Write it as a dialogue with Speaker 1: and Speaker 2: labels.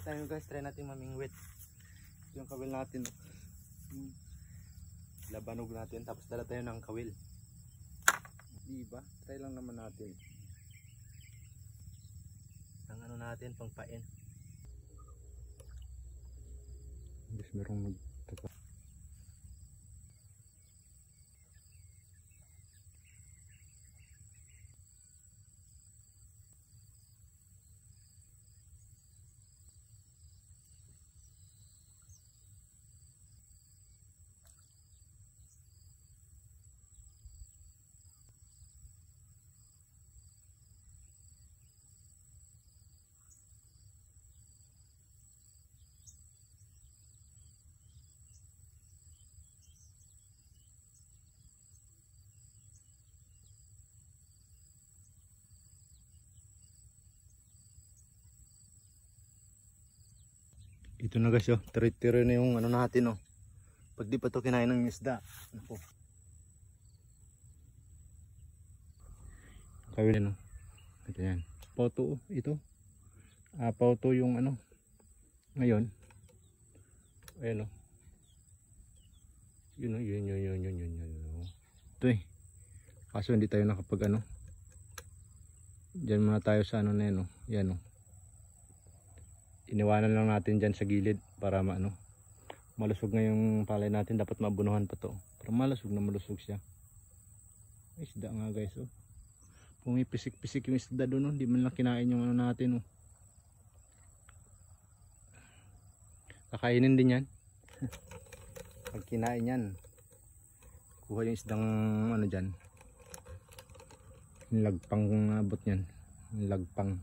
Speaker 1: tayo guys, try natin mamingwit. Yung kawil natin. Labanog natin, tapos dala tayo ng kawil. Diba? Try lang naman natin. Ang ano natin, pangpain. Guys, merong magtaka. Ito na guys, oh. Tiri-tiri na yung ano natin, oh. Pag di pa to kinain ng isda. Ako. Kawil ano. Ito yan. Pauto, ito. Pauto yung ano. Ngayon. Ayan, oh. Yun, oh. Yun. Ito eh. Kaso hindi tayo nakapag ano. Diyan muna tayo sa ano na yan, oh. Yan, oh. Iniwanan lang natin dyan sa gilid para maano, malusog nga yung palay natin. Dapat mabunuhan pa to, pero malusog na malusog siya. Isda nga guys, oh. Pumipisik-pisik yung isda doon, oh. Di man lang kinain yung ano natin, oh. Kakainin din yan. Pag kinain yan, kuha yung isdang ano dyan, lagpang abot yan, lagpang.